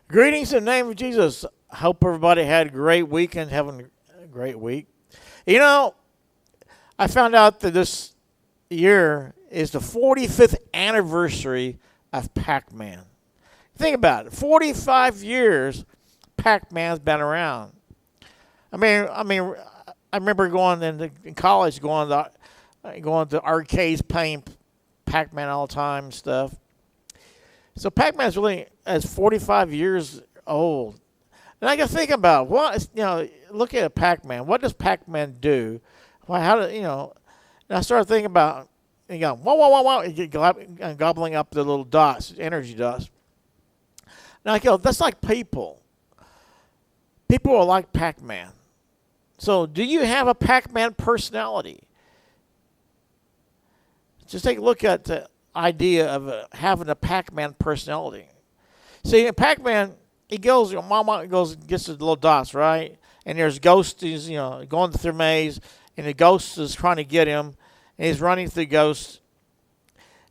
Greetings in the name of Jesus. Hope everybody had a great weekend, having a great week. You know, I found out that this year is the 45th anniversary of Pac-Man. Think about it. 45 years Pac-Man's been around. I remember going in college, going to arcades, playing Pac-Man all the time and stuff. So Pac-Man's really as 45 years old. And I can think about look at a Pac-Man. What does Pac-Man do? Why? And I started thinking about, whoa, whoa, whoa, whoa, gobbling up the little dots, energy dots. Now I go, that's like people. People are like Pac-Man. So do you have a Pac-Man personality? Just take a look at the idea of having a Pac-Man personality. See, Pac-Man, he goes, Mama goes and gets the little dots, right? And there's ghosts, he's, going through the maze, and the ghost is trying to get him, and he's running through the ghost,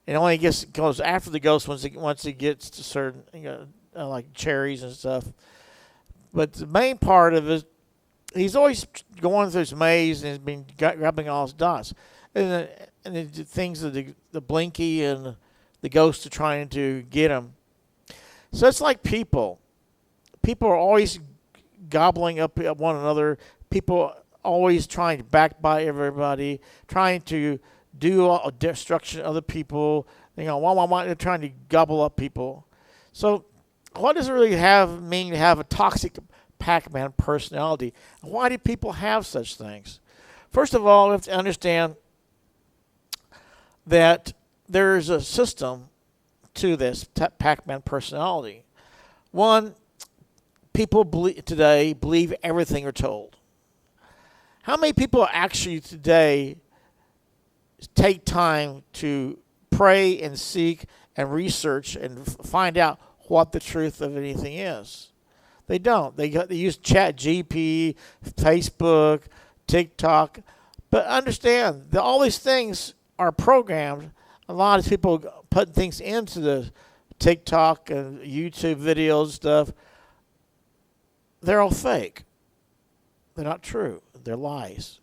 and only goes after the ghost once he gets to certain, like cherries and stuff. But the main part of it, he's always going through this maze, and he's been grabbing all his dots. And the things of the Blinky and the ghosts are trying to get him. So it's like people. People are always gobbling up one another. People always trying to backbite everybody, trying to do destruction of other people. They're trying to gobble up people. So what does it really mean to have a toxic Pac-Man personality? Why do people have such things? First of all, we have to understand that there's a system to this Pac-Man personality. One, people today believe everything they're told. How many people actually today take time to pray and seek and research and find out what the truth of anything is? They don't. They use ChatGPT, Facebook, TikTok. But understand that all these things are programmed. A lot of people put things into the TikTok and YouTube videos and stuff. They're all fake. They're not true. They're lies.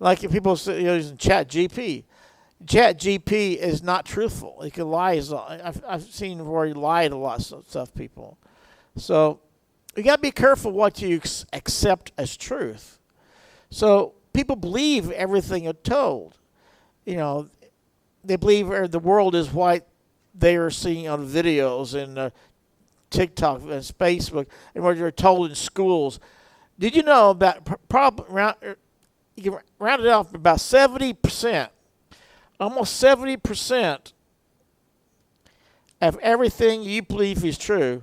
Like if people say using ChatGPT. ChatGPT is not truthful. It can lie. I've seen where he lied a lot of stuff, people. So you got to be careful what you accept as truth. So people believe everything you're told. They believe the world is what they are seeing on videos and TikTok and Facebook and what you're told in schools. Did you know that you can round it off about 70%, almost 70% of everything you believe is true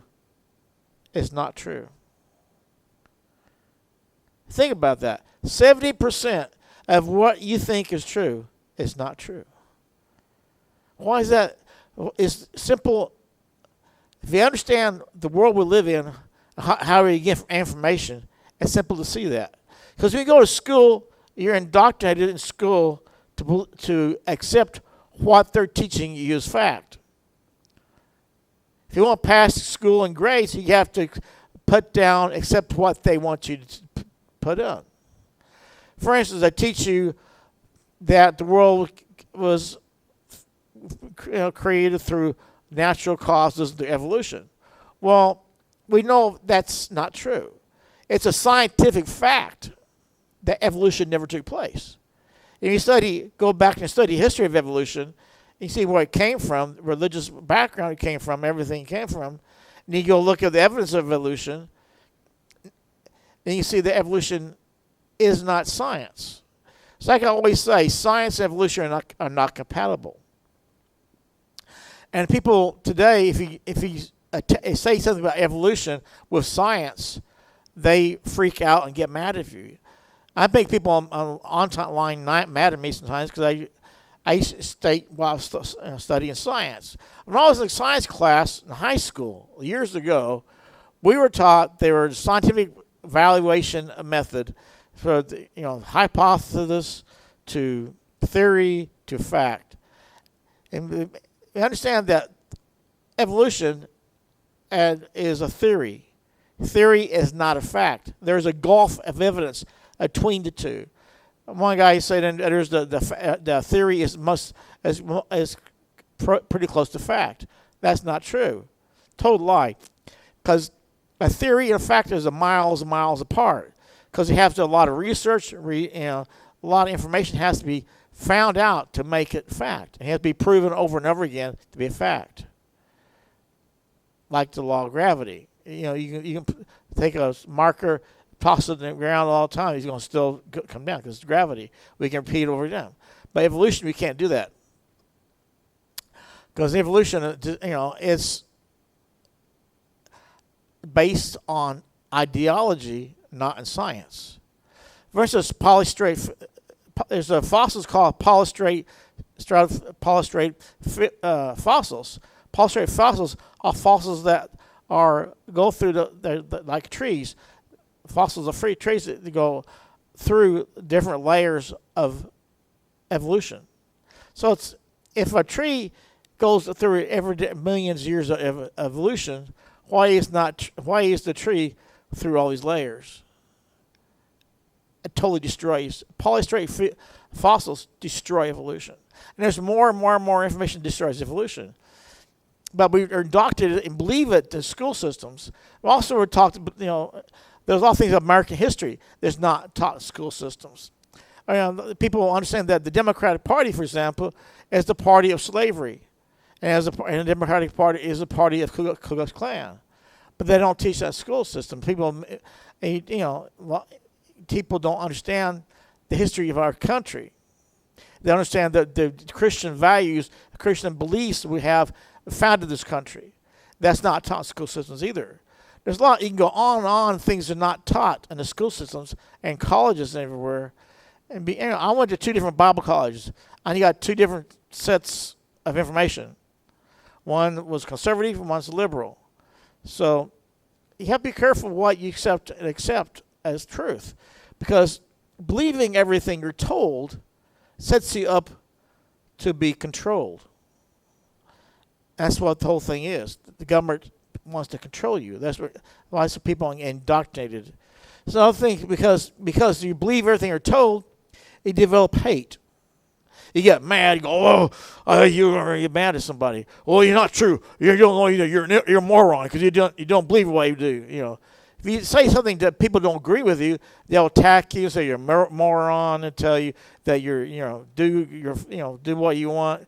is not true. Think about that. 70% of what you think is true is not true. Why is that? It's simple. If you understand the world we live in, how you get information, it's simple to see that. Because when you go to school, you're indoctrinated in school to accept what they're teaching you as fact. If you want to pass school in grades, you have to accept what they want you to put on. For instance, they teach you that the world was created through natural causes, the evolution. Well, we know that's not true. It's a scientific fact that evolution never took place. If you go back and study history of evolution, you see where it came from, religious background it came from, everything it came from. And you go look at the evidence of evolution, then you see that evolution is not science. So like I always say, science and evolution are not compatible. And people today, if you say something about evolution with science, they freak out and get mad at you. I think people online mad at me sometimes because I used to state while I was studying science. When I was in science class in high school years ago, we were taught there was a scientific evaluation method for hypothesis to theory to fact. And we understand that evolution is a theory. Theory is not a fact. There's a gulf of evidence between the two. One guy said, and there's the theory is pretty close to fact. That's not true. Total lie. Because a theory and a fact is miles and miles apart. Because you have to do a lot of research, a lot of information has to be found out to make it fact. It has to be proven over and over again to be a fact. Like the law of gravity. You can take a marker, toss it in the ground all the time. He's going to still come down because it's gravity. We can repeat it over again. But evolution, we can't do that. Because evolution, it's based on ideology, not in science. For instance, polystrate. There's a fossils called polystrate fossils. Polystrate fossils are fossils that go through the like trees. Fossils are free trees that go through different layers of evolution. So if a tree goes through every millions of years of evolution, why is the tree through all these layers? It totally destroys. Polystrate fossils destroy evolution. And there's more and more and more information that destroys evolution. But we are indoctrinated and believe it in school systems. Also, we're taught, there's a lot of things in American history that's not taught in school systems. People understand that the Democratic Party, for example, is the party of slavery. And the Democratic Party is a party of Ku Klux Klan. But they don't teach that school system. People don't understand the history of our country. They understand the Christian values, the Christian beliefs we have founded this country. That's not taught in school systems either. There's a lot, you can go on and on, things are not taught in the school systems and colleges and everywhere. I went to 2 different Bible colleges, and you got 2 different sets of information. One was conservative and one's liberal. So you have to be careful what you accept as truth. Because believing everything you're told sets you up to be controlled. That's what the whole thing is. The government wants to control you. That's why lots of people are indoctrinated. So I think because you believe everything you're told, you develop hate. You get mad. You go, you're mad at somebody. Well, you're not true. You don't know you're a moron because you don't believe what you do. If you say something that people don't agree with you, they'll attack you, say you're a moron, and tell you that do what you want.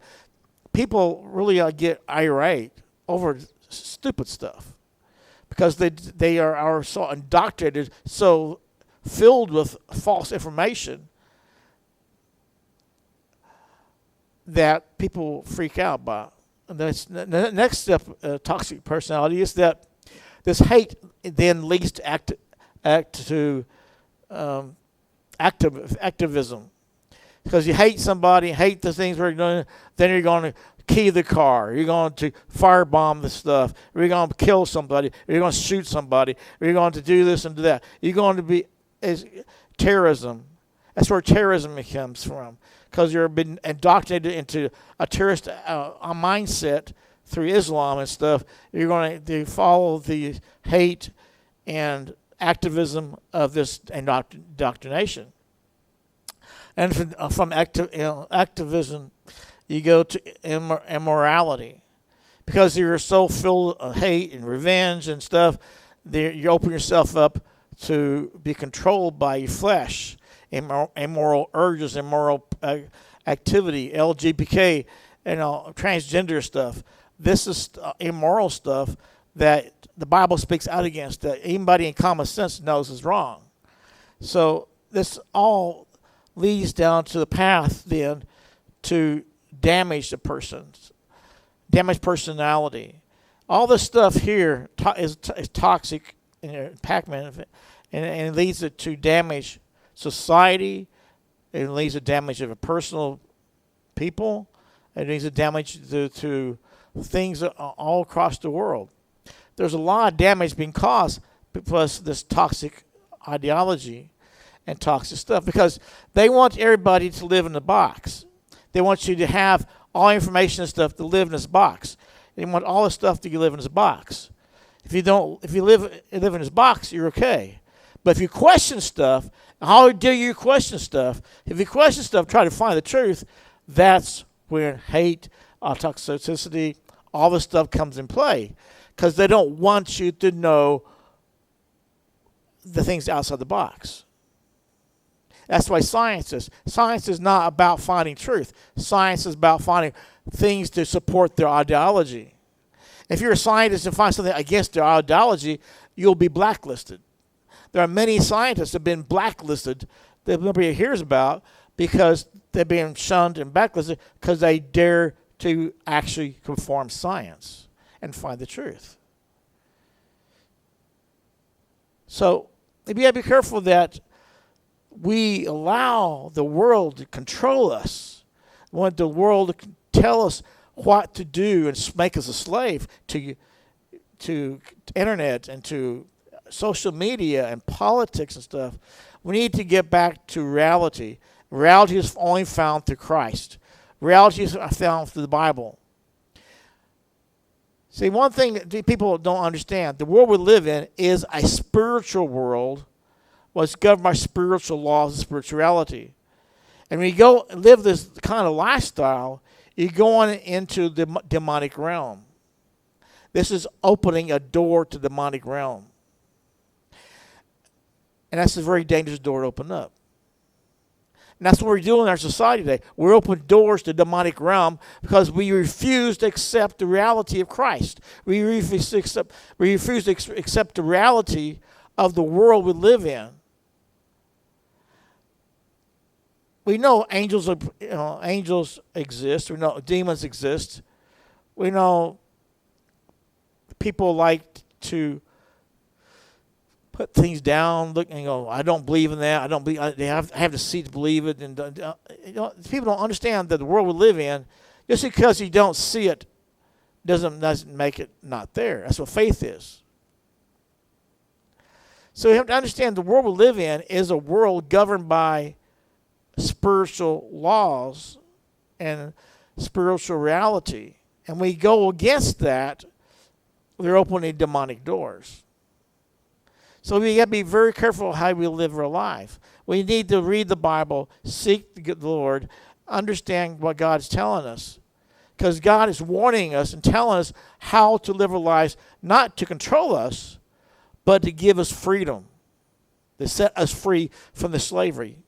People really get irate over stupid stuff because they are so indoctrinated, so filled with false information that people freak out by. And the next step of toxic personality is that this hate then leads to activism. Because you hate somebody, hate the things we're doing, then you're going to key the car. You're going to firebomb the stuff. Or you're going to kill somebody. Or you're going to shoot somebody. Or you're going to do this and do that. You're going to be terrorism. That's where terrorism comes from. Because you've been indoctrinated into a terrorist mindset through Islam and stuff. You're going to follow the hate and activism of this indoctrination. And from activism, you go to immorality. Because you're so filled of hate and revenge and stuff, you open yourself up to be controlled by your flesh, immoral urges, immoral activity, LGBTQ, transgender stuff. This is immoral stuff that the Bible speaks out against, that anybody in common sense knows is wrong. So this all leads down to the path then to damage the person, damage personality. All this stuff here is toxic in Pac-Man, and it leads it to damage society. It leads to damage of a personal people. It leads to damage to things all across the world. There's a lot of damage being caused because this toxic ideology and toxic stuff, because they want everybody to live in the box. They want you to have all information and stuff to live in this box. They want all the stuff to live in this box. If you live in this box, you're okay. But if you question stuff, how dare you question stuff? If you question stuff, try to find the truth. That's when hate, toxicity, all this stuff comes in play, because they don't want you to know the things outside the box. That's why science is not about finding truth. Science is about finding things to support their ideology. If you're a scientist and find something against their ideology, you'll be blacklisted. There are many scientists that have been blacklisted that nobody hears about because they're being shunned and blacklisted because they dare to actually conform science and find the truth. So we have to be careful that we allow the world to control us. We want the world to tell us what to do and make us a slave to internet and to social media and politics and stuff. We need to get back to reality. Reality is only found through Christ. Reality is found through the Bible. See, one thing that people don't understand, the world we live in is a spiritual world. Was governed by spiritual laws and spirituality. And when you go and live this kind of lifestyle, you're going into the demonic realm. This is opening a door to the demonic realm. And that's a very dangerous door to open up. And that's what we're doing in our society today. We're opening doors to the demonic realm because we refuse to accept the reality of Christ. We refuse to accept the reality of the world we live in. We know angels exist. We know demons exist. We know people like to put things down, look and go, I don't believe in that. I don't believe. I have to see to believe it. And people don't understand that the world we live in, just because you don't see it, doesn't make it not there. That's what faith is. So you have to understand the world we live in is a world governed by spiritual laws and spiritual reality. And we go against that, we're opening demonic doors. So we got to be very careful how we live our life. We need to read the Bible, seek the Lord, understand what God's telling us. Because God is warning us and telling us how to live our lives, not to control us, but to give us freedom, to set us free from the slavery.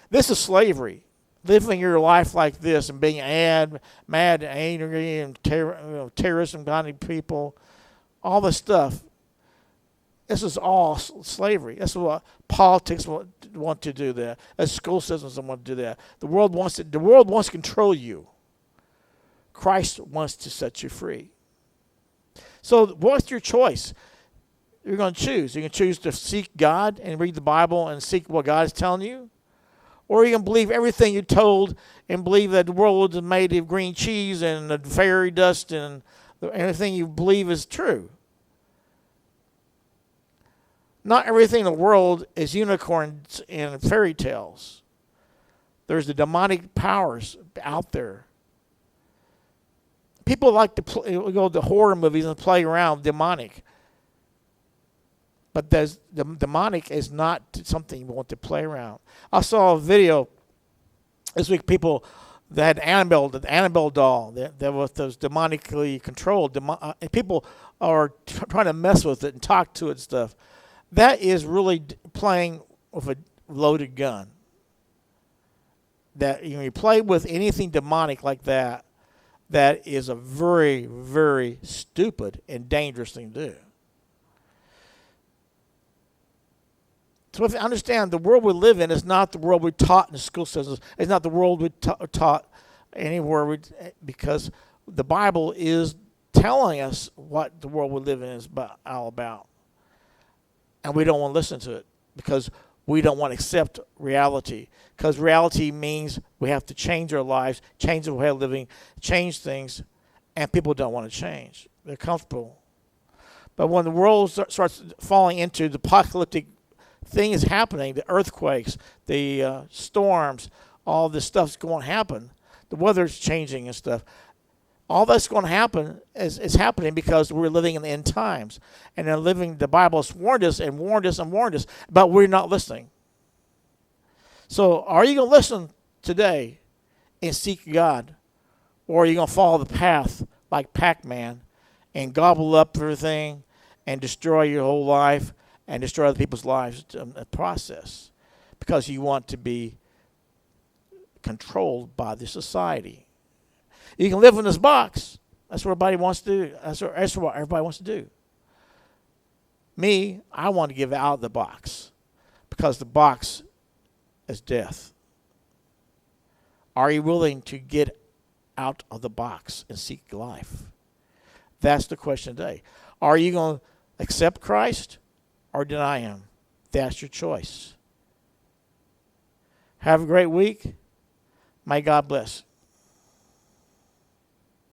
This is slavery. Living your life like this and being mad and angry and terrorists and bonding people, all this stuff. This is all slavery. That's what politics want to do there. As school systems want to do that. The world wants to control you. Christ wants to set you free. So what's your choice? You're going to choose. You can choose to seek God and read the Bible and seek what God is telling you. Or you can believe everything you're told and believe that the world is made of green cheese and the fairy dust and everything you believe is true. Not everything in the world is unicorns and fairy tales. There's the demonic powers out there. People like to go to horror movies and play around with demonic. But the demonic is not something you want to play around. I saw a video this week. People that had the Annabelle doll that was demonically controlled. People are trying to mess with it and talk to it and stuff. That is really playing with a loaded gun. That you play with anything demonic like that, that is a very, very stupid and dangerous thing to do. So if you understand, the world we live in is not the world we taught in the school systems. It's not the world we taught anywhere, because the Bible is telling us what the world we live in is all about. And we don't want to listen to it because we don't want to accept reality. Because reality means we have to change our lives, change the way of living, change things, and people don't want to change. They're comfortable. But when the world starts falling into the apocalyptic thing is happening, the earthquakes, the storms, all this stuff's going to happen. The weather's changing and stuff. All that's going to happen is happening because we're living in the end times. And in living, the Bible has warned us and warned us and warned us, but we're not listening. So are you going to listen today and seek God? Or are you going to follow the path like Pac-Man and gobble up everything and destroy your whole life and destroy other people's lives in the process? Because you want to be controlled by the society. You can live in this box. That's what everybody wants to do. That's what everybody wants to do. Me, I want to get out of the box because the box is death. Are you willing to get out of the box and seek life? That's the question today. Are you going to accept Christ or deny him? That's your choice. Have a great week. May God bless.